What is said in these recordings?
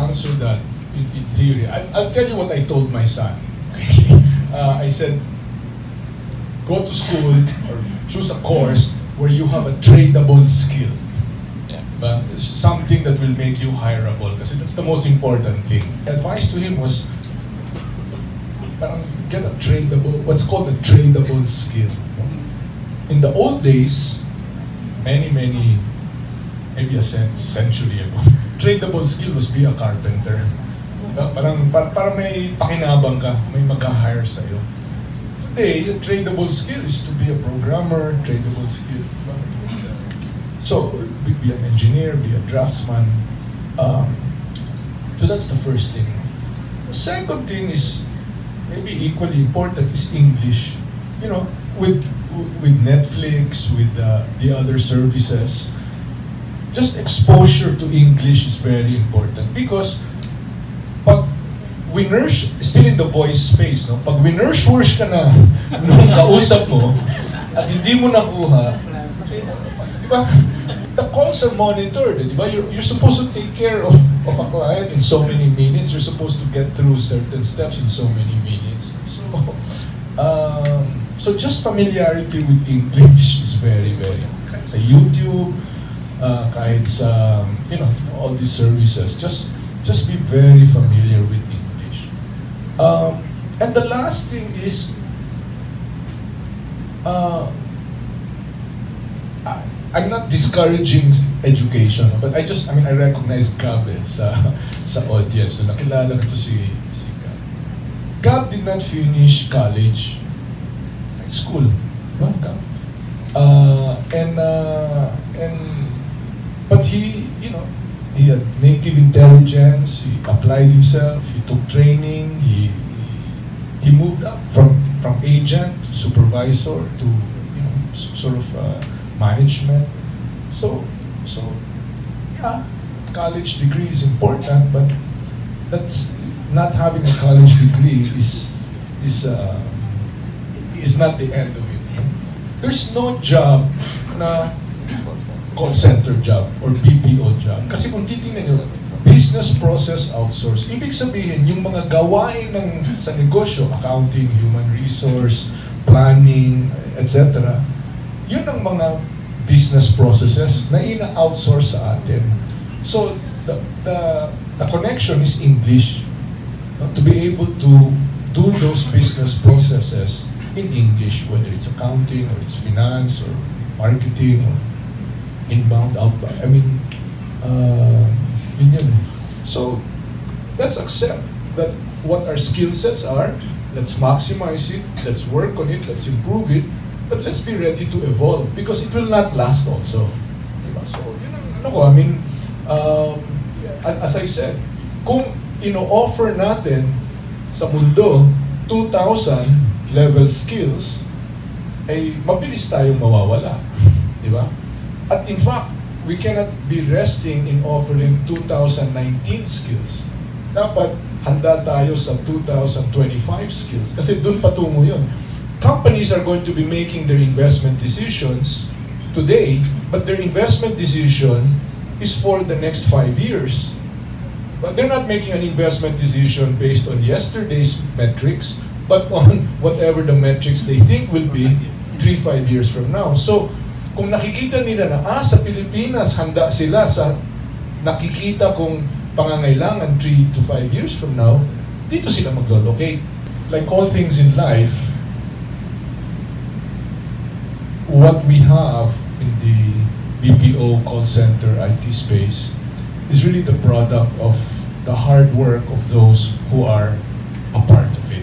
answer that in theory. I'll tell you what I told my son. I said, go to school or choose a course where you have a tradable skill. Something that will make you hireable, kasi that's the most important thing. Advice to him was, parang get a tradable, what's called a tradable skill. In the old days, many, maybe a century ago, tradable skill was be a carpenter. Parang may pakinabang ka, may mag-hire sa'yo. Today, a tradable skill is to be a programmer, tradable skill. So, be an engineer, be a draftsman. So that's the first thing. The second thing is, maybe equally important, is English. You know, with Netflix, with the other services, just exposure to English is very important. Because, pag winurse, still in the voice space, no? Pag winurse ka na nung kausap mo, at hindi mo nakuha, di ba? The calls are monitored, di ba? You're supposed to take care of a client in so many minutes. You're supposed to get through certain steps in so many minutes. So just familiarity with English is very, kahit sa YouTube, kahit sa, you know, all these services, just be very familiar with English. And the last thing is, I'm not discouraging education, but I recognize Gab sa audience. So nakilala ko si Gab. Gab did not finish college, high school, no? Gab. But he, you know, he had native intelligence. He applied himself. He took training. He moved up from agent to supervisor to, you know, sort of management. So yeah, college degree is important, but that's not having a college degree is not the end of it. There's no job na call center job or BPO job. Kasi kung titingnan nyo, business process outsource, ibig sabihin, yung mga gawain sa negosyo, accounting, human resource, planning, etc., yun ang mga business processes na ina-outsource sa atin. So, the connection is English. To be able to do those business processes in English, whether it's accounting, or it's finance, or marketing, or inbound, outbound. I mean, yun. So, let's accept that what our skill sets are, let's maximize it, let's work on it, let's improve it, but let's be ready to evolve because it will not last also. Diba? So, yun ang ano ko, I mean, as I said, kung ino-offer natin sa mundo 2,000 level skills, ay mabilis tayong mawawala. Diba? At in fact, we cannot be resting in offering 2019 skills. Dapat handa tayo sa 2025 skills kasi dun patungo yun. Companies are going to be making their investment decisions today, but their investment decision is for the next 5 years. But they're not making an investment decision based on yesterday's metrics, but on whatever the metrics they think will be 3-5 years from now. So, kung nakikita nila na, sa Pilipinas, handa sila sa nakikita kung pangangailangan 3 to 5 years from now, dito sila mag-locate. Like all things in life, what we have in the BPO call center IT space is really the product of the hard work of those who are a part of it.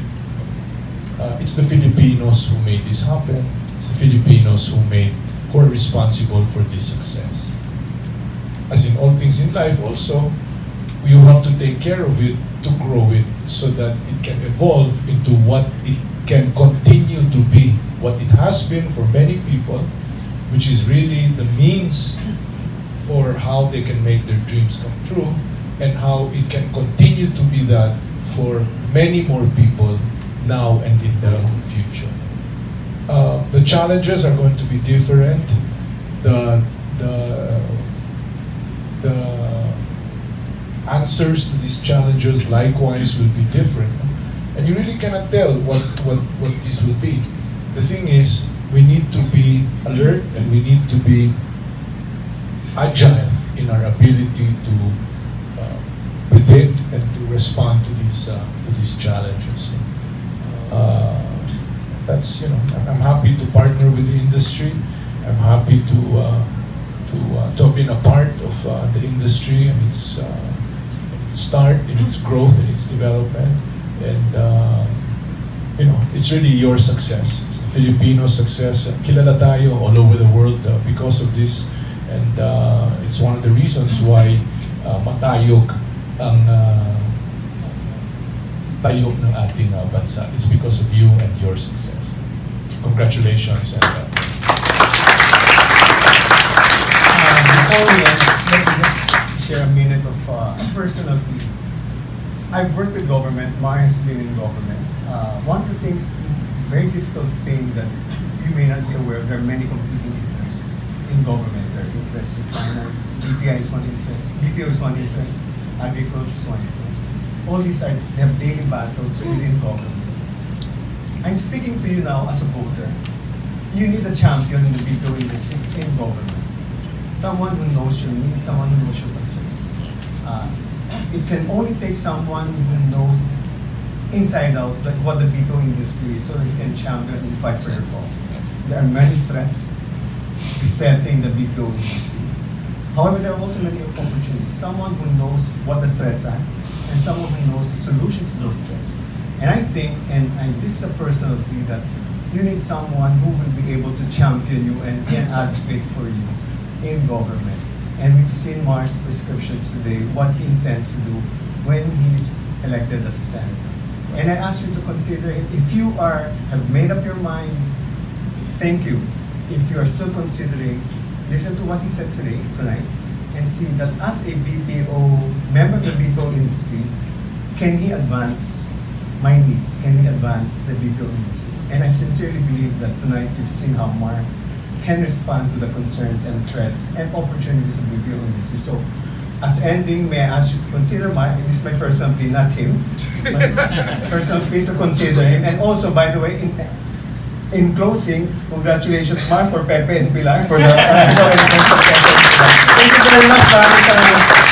It's the Filipinos who made this happen. It's the Filipinos who are responsible for this success. As in all things in life also, we have to take care of it to grow it so that it can evolve into what it can continue to be, what it has been for many people, which is really the means for how they can make their dreams come true and how it can continue to be that for many more people now and in the future. The challenges are going to be different. The answers to these challenges likewise will be different. And you really cannot tell what this will be. The thing is, we need to be alert and we need to be agile in our ability to predict and to respond to these challenges. That's, you know, I'm happy to partner with the industry. I'm happy to have been a part of the industry and its start, and its growth, and its development. And you know, it's really your success. It's the Filipino success. Kilala tayo all over the world because of this. And it's one of the reasons why matayog ang tayog ng ating bansa. It's because of you and your success. Congratulations. And, before we end, let me just share a minute of a personal plea. I've worked with government. Mar has been in government. One of the things, very difficult thing that you may not be aware of, there are many competing interests in government. There are interests in finance, BPI is one interest, BPO is one interest, agriculture is one interest. All these are, they have daily battles within government. I'm speaking to you now as a voter. You need a champion in the BPO industry in government. Someone who knows your needs, someone who knows your concerns. It can only take someone who knows inside out like what the BPO industry is so that he can champion and fight for your cause. There are many threats besetting the BPO industry. However, there are also many opportunities. Someone who knows what the threats are and someone who knows the solutions to those threats. And I think, and this is a personal plea, that you need someone who will be able to champion you and be an advocate for you in government. And we've seen Mar's prescriptions today, what he intends to do when he's elected as a senator. And I ask you to consider it. If you have made up your mind, thank you. If you are still considering, listen to what he said tonight, and see that as a BPO, member of the BPO industry, can he advance my needs? Can he advance the BPO industry? And I sincerely believe that tonight you've seen how Mar can respond to the concerns and threats and opportunities of the BPO industry. So, as ending, may I ask you to consider Mar, and this is my personal plea, not him, but personal plea to consider him. And also, by the way, in closing, congratulations Mar for Pepe and Pilar for the Thank you very much.